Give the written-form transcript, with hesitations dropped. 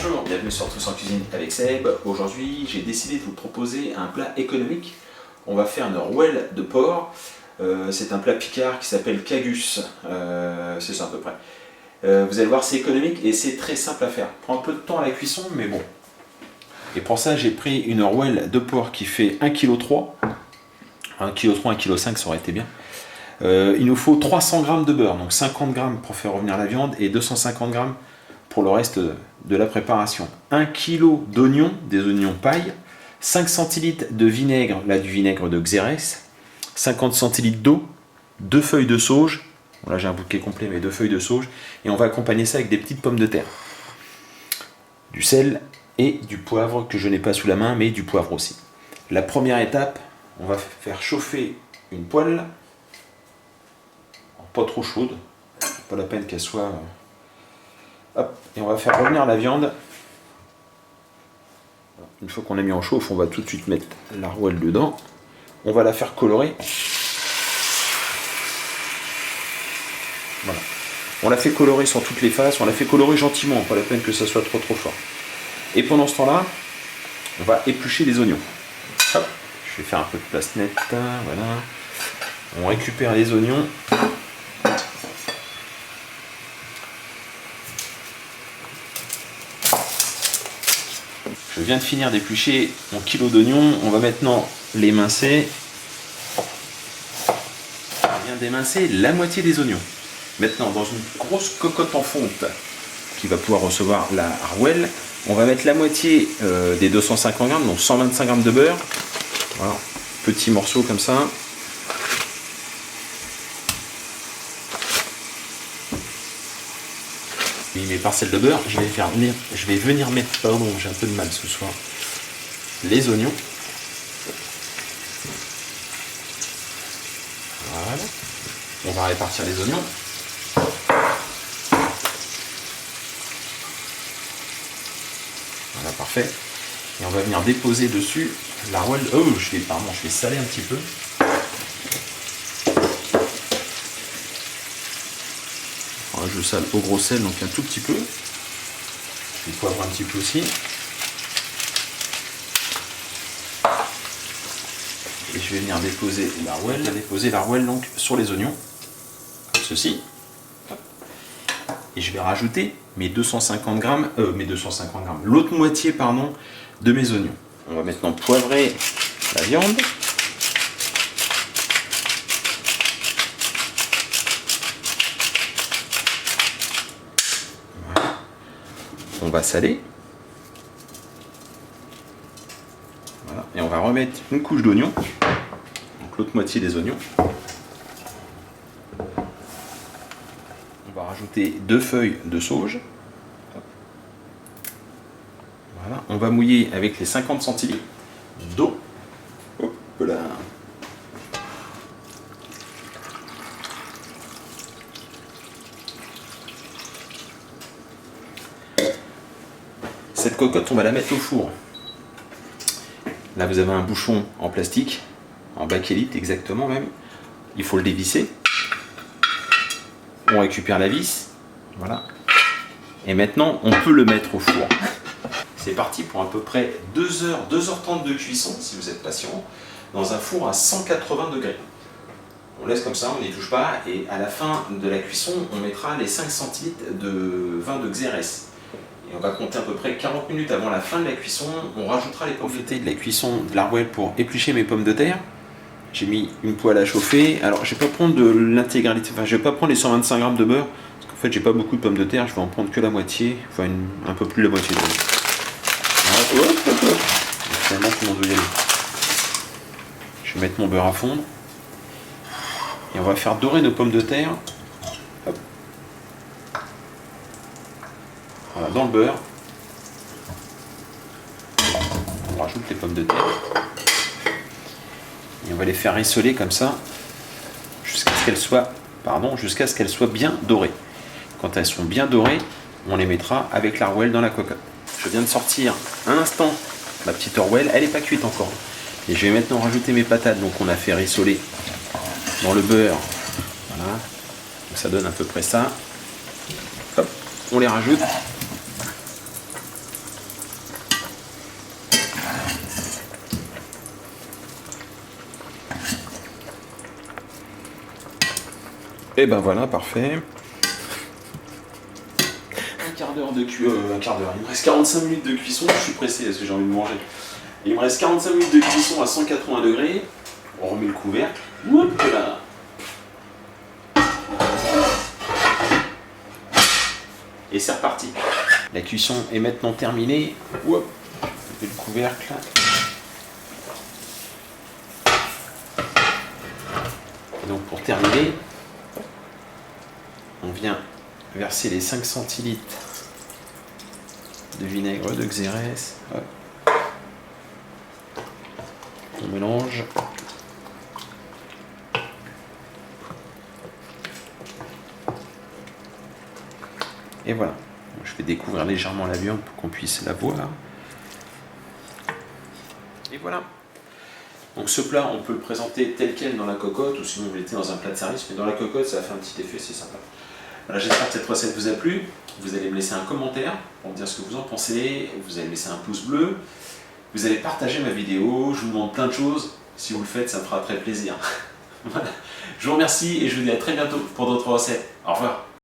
Bonjour, bienvenue sur Tous en Cuisine avec Seb. Aujourd'hui, j'ai décidé de vous proposer un plat économique. On va faire une rouelle de porc. C'est un plat picard qui s'appelle cagus. C'est ça à peu près. Vous allez voir, c'est économique et c'est très simple à faire. Prend un peu de temps à la cuisson, mais bon. Et pour ça, j'ai pris une rouelle de porc qui fait 1,3 kg. 1,3 kg, 1,5 kg, ça aurait été bien. Il nous faut 300 g de beurre, donc 50 g pour faire revenir la viande et 250 g pour le reste de la préparation. 1 kg d'oignons, des oignons paille, 5 centilitres de vinaigre, là du vinaigre de Xérès, 50 centilitres d'eau, 2 feuilles de sauge, là j'ai un bouquet complet mais 2 feuilles de sauge, et on va accompagner ça avec des petites pommes de terre, du sel et du poivre que je n'ai pas sous la main, mais du poivre aussi. La première étape, on va faire chauffer une poêle, pas trop chaude, pas la peine qu'elle soit... Hop, et on va faire revenir la viande. Une fois qu'on a mis en chauffe, on va tout de suite mettre la rouelle dedans. On va la faire colorer. Voilà. On la fait colorer sur toutes les faces. On la fait colorer gentiment, pas la peine que ça soit trop fort. Et pendant ce temps-là, on va éplucher les oignons. Hop. Je vais faire un peu de place nette. Voilà. On récupère les oignons. Je viens de finir d'éplucher mon kilo d'oignons. On va maintenant l'émincer. Je viens d'émincer la moitié des oignons. Maintenant, dans une grosse cocotte en fonte qui va pouvoir recevoir la rouelle, on va mettre la moitié des 250 g, donc 125 g de beurre. Voilà, petits morceaux comme ça. Mes parcelles de beurre, je vais venir mettre, pardon, j'ai un peu de mal ce soir, les oignons. Voilà. On va répartir les oignons. Voilà, parfait. Et on va venir déposer dessus la rouelle. Oh, je vais saler un petit peu. Je sale au gros sel, donc un tout petit peu. Je vais poivre un petit peu aussi. Et je vais venir déposer la rouelle, donc sur les oignons, comme ceci. Et je vais rajouter mes 250 g, l'autre moitié, pardon, de mes oignons. On va maintenant poivrer la viande. On va saler. Voilà. Et on va remettre une couche d'oignon, donc l'autre moitié des oignons. On va rajouter 2 feuilles de sauge. Voilà. On va mouiller avec les 50 centilitres d'eau. Hop là. Cette cocotte, on va la mettre au four. Là, vous avez un bouchon en plastique, en bakélite exactement même. Il faut le dévisser. On récupère la vis. Voilà. Et maintenant, on peut le mettre au four. C'est parti pour à peu près 2h30 de cuisson, si vous êtes patient, dans un four à 180 degrés. On laisse comme ça, on n'y touche pas, et à la fin de la cuisson, on mettra les 5 centilitres de vin de Xérès. Et on va compter à peu près 40 minutes avant la fin de la cuisson. On rajoutera les pommes de terre. De la cuisson de la rouelle pour éplucher mes pommes de terre. J'ai mis une poêle à chauffer. Alors je vais pas prendre de l'intégralité, enfin je vais pas prendre les 125 g de beurre, parce qu'en fait j'ai pas beaucoup de pommes de terre, je vais en prendre que la moitié, enfin un peu plus de la moitié. Voilà. Finalement tout le monde veut y aller. Je vais mettre mon beurre à fondre. Et on va faire dorer nos pommes de terre. Hop. Voilà, dans le beurre, on rajoute les pommes de terre et on va les faire rissoler comme ça jusqu'à ce qu'elles soient bien dorées. Quand elles sont bien dorées, on les mettra avec la rouelle dans la cocotte. Je viens de sortir un instant ma petite rouelle, elle n'est pas cuite encore. Et je vais maintenant rajouter mes patates, donc on a fait rissoler dans le beurre. Voilà, donc ça donne à peu près ça. Hop, on les rajoute. Et ben voilà, parfait. Un quart d'heure, il me reste 45 minutes de cuisson, je suis pressé parce que j'ai envie de manger. Il me reste 45 minutes de cuisson à 180 degrés. On remet le couvercle. Hop là. Et c'est reparti. La cuisson est maintenant terminée. Hop. Je mets le couvercle. Et donc pour terminer, on vient verser les 5 centilitres de vinaigre de Xérès. Hop. On mélange. Et voilà. Je vais découvrir légèrement la viande pour qu'on puisse la voir. Et voilà. Donc ce plat, on peut le présenter tel quel dans la cocotte, ou sinon vous le mettez dans un plat de service, mais dans la cocotte, ça fait un petit effet, c'est sympa. Voilà, j'espère que cette recette vous a plu. Vous allez me laisser un commentaire pour me dire ce que vous en pensez. Vous allez me laisser un pouce bleu. Vous allez partager ma vidéo. Je vous demande plein de choses. Si vous le faites, ça me fera très plaisir. Voilà. Je vous remercie et je vous dis à très bientôt pour d'autres recettes. Au revoir.